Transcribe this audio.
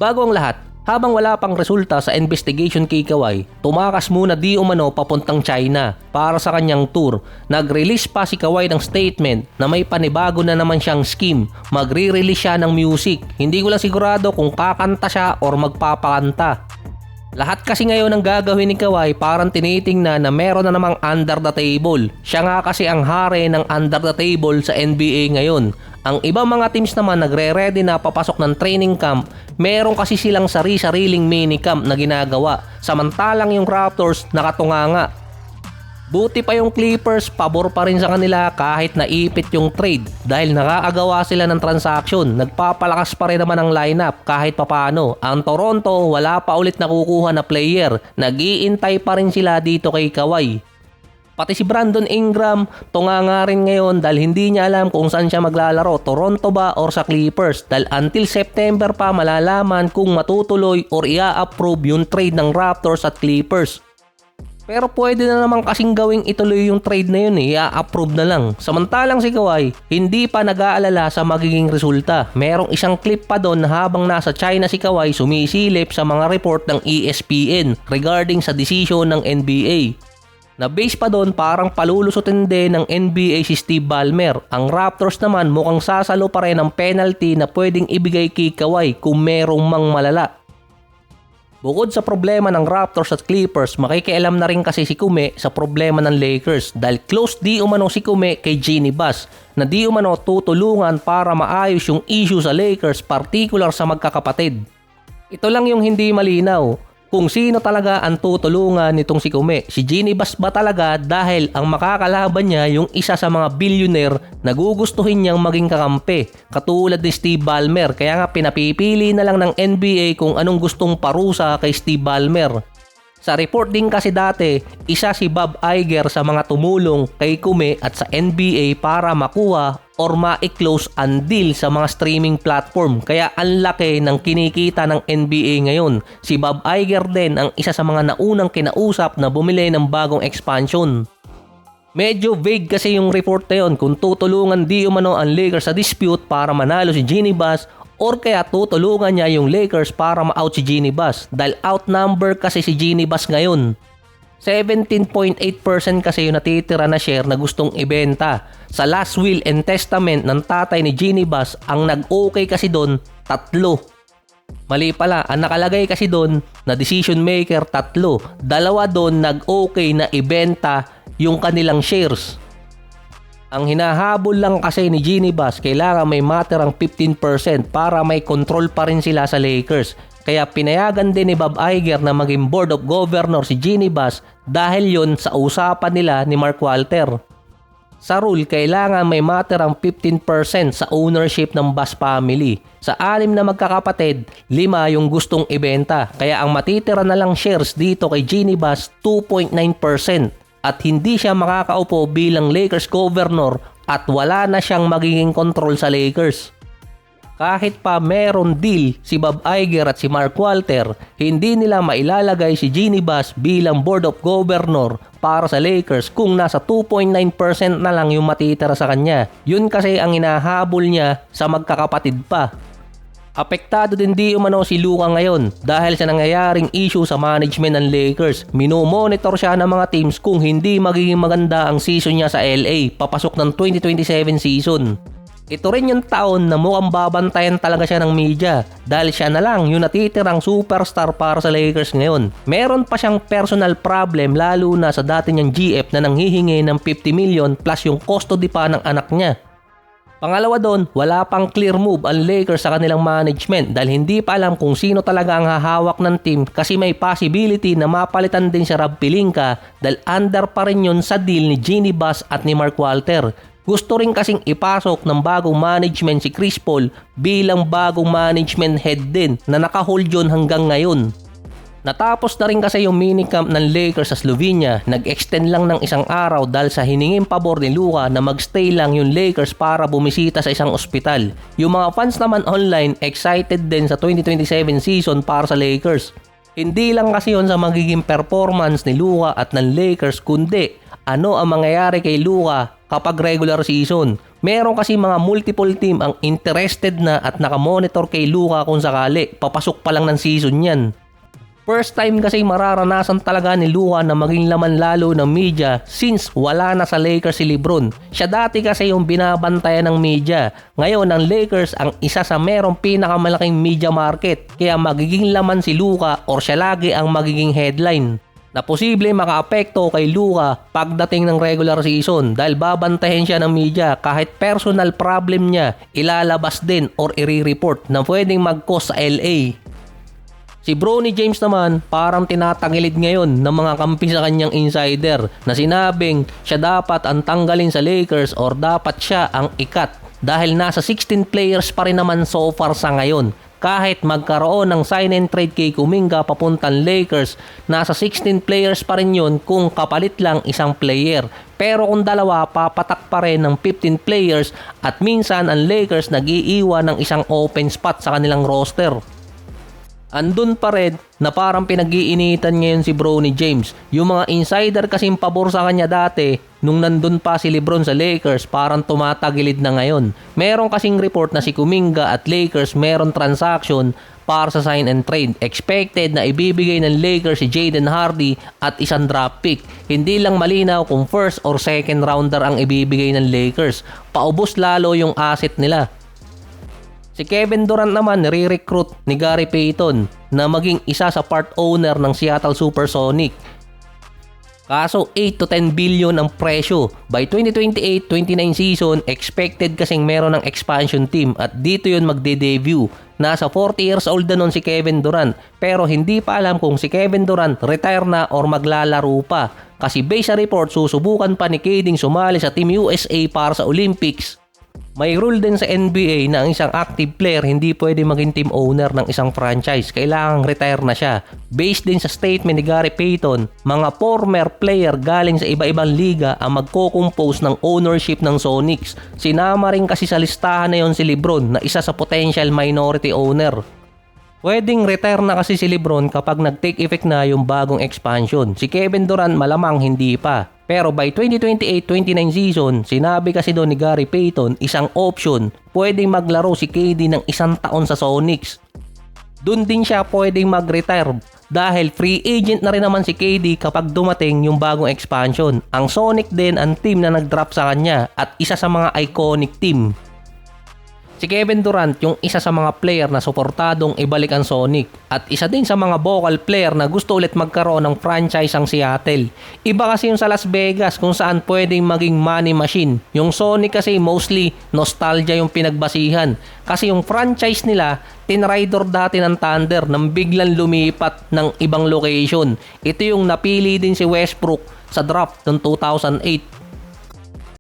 Bago ang lahat, habang wala pang resulta sa investigation kay Kawhi, tumakas muna di umano papuntang China para sa kanyang tour. Nag-release pa si Kawhi ng statement na may panibago na naman siyang scheme. Magre-release siya ng music. Hindi ko lang sigurado kung kakanta siya or magpapakanta. Lahat kasi ngayon ang gagawin ni Kawhi parang tinitingnan na meron na namang under the table. Siya nga kasi ang hari ng under the table sa NBA ngayon. Ang ibang mga teams naman nagre-ready na papasok ng training camp. Meron kasi silang sari-sariling minicamp na ginagawa. Samantalang yung Raptors nakatunganga. Buti pa yung Clippers, pabor pa rin sa kanila kahit naipit yung trade dahil nakakagawa sila ng transaction. Nagpapalakas pa rin naman ang lineup kahit papano. Ang Toronto wala pa ulit nakukuha na player. Nag-iintay pa rin sila dito kay Kawhi. Pati si Brandon Ingram, tunga nga rin ngayon dahil hindi niya alam kung saan siya maglalaro, Toronto ba or sa Clippers. Dahil until September pa malalaman kung matutuloy or i-approve yung trade ng Raptors at Clippers. Pero pwede na naman kasing gawing ituloy yung trade na yun i-approve na lang. Samantalang si Kawhi, hindi pa nag-aalala sa magiging resulta. Merong isang clip pa doon habang nasa China si Kawhi sumisilip sa mga report ng ESPN regarding sa desisyon ng NBA. Na base pa doon parang palulusutin din ng NBA si Steve Ballmer. Ang Raptors naman mukhang sasalo pa rin ng penalty na pwedeng ibigay kay Kawhi kung merong mang malala. Bukod sa problema ng Raptors at Clippers, makikialam na rin kasi si Kume sa problema ng Lakers dahil close di umano si Kume kay Jeanie Buss na di umano tutulungan para maayos yung issue sa Lakers, particular sa magkakapatid. Ito lang yung hindi malinaw. Kung sino talaga ang tutulungan nitong si Kume. Si Jeanie Buss ba talaga dahil ang makakalaban niya yung isa sa mga billionaire na gugustuhin niyang maging kakampi katulad ni Steve Ballmer. Kaya nga pinapipili na lang ng NBA kung anong gustong parusa kay Steve Ballmer. Sa report din kasi dati, isa si Bob Iger sa mga tumulong kay Kume at sa NBA para makuha or ma-close ang deal sa mga streaming platform. Kaya ang laki ng kinikita ng NBA ngayon. Si Bob Iger din ang isa sa mga naunang kinausap na bumili ng bagong expansion. Medyo vague kasi yung report na yun kung tutulungan di umano ang Lakers sa dispute para manalo si Jeanie Buss or kaya tutulungan niya yung Lakers para ma-out si Jeanie Buss dahil outnumber kasi si Jeanie Buss ngayon. 17.8% kasi yung natitira na share na gustong ibenta. Sa last will and testament ng tatay ni Jeanie Buss, ang nag-okay kasi doon, 3. Mali pala, ang nakalagay kasi doon na decision maker 3. 2 doon nag-okay na ibenta yung kanilang shares. Ang hinahabol lang kasi ni Jeanie Buss, kailangan may matirang 15% para may control pa rin sila sa Lakers. Kaya pinayagan din ni Bob Iger na maging board of governor si Jeanie Buss dahil yon sa usapan nila ni Mark Walter. Sa rule, kailangan may matirang 15% sa ownership ng Buss family. Sa 6 na magkakapatid, 5 yung gustong ibenta. Kaya ang matitira na lang shares dito kay Jeanie Buss 2.9% at hindi siya makakaupo bilang Lakers governor at wala na siyang magiging control sa Lakers. Kahit pa meron deal si Bob Iger at si Mark Walter, hindi nila mailalagay si Jeanie Buss bilang board of governor para sa Lakers kung nasa 2.9% na lang yung matitira sa kanya. Yun kasi ang hinahabol niya sa magkakapatid pa. Apektado din di umano si Luka ngayon dahil sa nangyayaring issue sa management ng Lakers. Minomonitor siya ng mga teams kung hindi magiging maganda ang season niya sa LA papasok ng 2027 season. Ito rin yung taon na mukhang babantayan talaga siya ng media dahil siya na lang yung natitirang superstar para sa Lakers ngayon. Meron pa siyang personal problem lalo na sa dati niyang GF na nanghihingi ng 50 million plus yung custody pa ng anak niya. Pangalawa doon, wala pang clear move ang Lakers sa kanilang management dahil hindi pa alam kung sino talaga ang hahawak ng team kasi may possibility na mapalitan din si Rob Pelinka dahil under pa rin yun sa deal ni Jeanie Buss at ni Mark Walter. Gusto rin kasing ipasok ng bagong management si Chris Paul bilang bagong management head din na nakahold yun hanggang ngayon. Natapos na rin kasi yung minicamp ng Lakers sa Slovenia, nag-extend lang ng isang araw dahil sa hiningin pabor ni Luka na magstay lang yung Lakers para bumisita sa isang ospital. Yung mga fans naman online excited din sa 2027 season para sa Lakers. Hindi lang kasi yun sa magiging performance ni Luka at ng Lakers kundi ano ang mangyayari kay Luka kapag regular season. Meron kasi mga multiple team ang interested na at nakamonitor kay Luka kung sakali. Papasok pa lang ng season yan. First time kasi mararanasan talaga ni Luka na maging laman lalo ng media since wala na sa Lakers si LeBron. Siya dati kasi yung binabantayan ng media. Ngayon ang Lakers ang isa sa merong pinakamalaking media market. Kaya magiging laman si Luka or siya lagi ang magiging headline. Na posible makaapekto kay Luka pagdating ng regular season dahil babantahin siya ng media kahit personal problem niya ilalabas din or i-report na pwedeng mag-cause sa LA. Si Bronny James naman parang tinatagilid ngayon ng mga kampi sa kanyang insider na sinabing siya dapat ang tanggalin sa Lakers or dapat siya ang ikat dahil nasa 16 players pa rin naman so far sa ngayon. Kahit magkaroon ng sign and trade kay Kuminga papuntang Lakers, nasa 16 players pa rin yun kung kapalit lang isang player. Pero kung dalawa, papatak pa rin ng 15 players at minsan ang Lakers nag-iiwan ng isang open spot sa kanilang roster. Andun pa rin na parang pinag-iinitan ngayon si Bronny James. Yung mga insider kasing pabor sa kanya dati, nung nandun pa si LeBron sa Lakers, parang tumatagilid na ngayon. Meron kasing report na si Kuminga at Lakers meron transaction para sa sign and trade. Expected na ibibigay ng Lakers si Jaden Hardy at isang draft pick. Hindi lang malinaw kung first or second rounder ang ibibigay ng Lakers. Paubos lalo yung asset nila. Si Kevin Durant naman nire-recruit ni Gary Payton na maging isa sa part owner ng Seattle Supersonic. Kaso 8 to 10 billion ang presyo. By 2028-29 season, expected kasing meron ng expansion team at dito yun magde-debut. Nasa 40 years old na nun si Kevin Durant pero hindi pa alam kung si Kevin Durant retire na or maglalaro pa. Kasi based sa report, susubukan pa ni KD sumali sa Team USA para sa Olympics. May rule din sa NBA na ang isang active player hindi pwede maging team owner ng isang franchise. Kailangang retire na siya. Based din sa statement ni Gary Payton, mga former player galing sa iba-ibang liga ang magko-compose ng ownership ng Sonics. Sinama rin kasi sa listahan na yon si LeBron na isa sa potential minority owner. Pwedeng retire na kasi si LeBron kapag nag-take effect na yung bagong expansion. Si Kevin Durant malamang hindi pa. Pero by 2028-29 season, sinabi kasi doon ni Gary Payton, isang option, pwedeng maglaro si KD ng isang taon sa Sonics. Doon din siya pwedeng mag-retire dahil free agent na rin naman si KD kapag dumating yung bagong expansion. Ang Sonic din ang team na nag-drop sa kanya at isa sa mga iconic team. Si Kevin Durant yung isa sa mga player na suportadong ibalik ang Sonic at isa din sa mga vocal player na gusto ulit magkaroon ng franchise ang Seattle. Iba kasi yung sa Las Vegas kung saan pwedeng maging money machine. Yung Sonic kasi mostly nostalgia yung pinagbasihan kasi yung franchise nila tinrider dati ng Thunder nang biglang lumipat ng ibang location. Ito yung napili din si Westbrook sa draft ng 2008.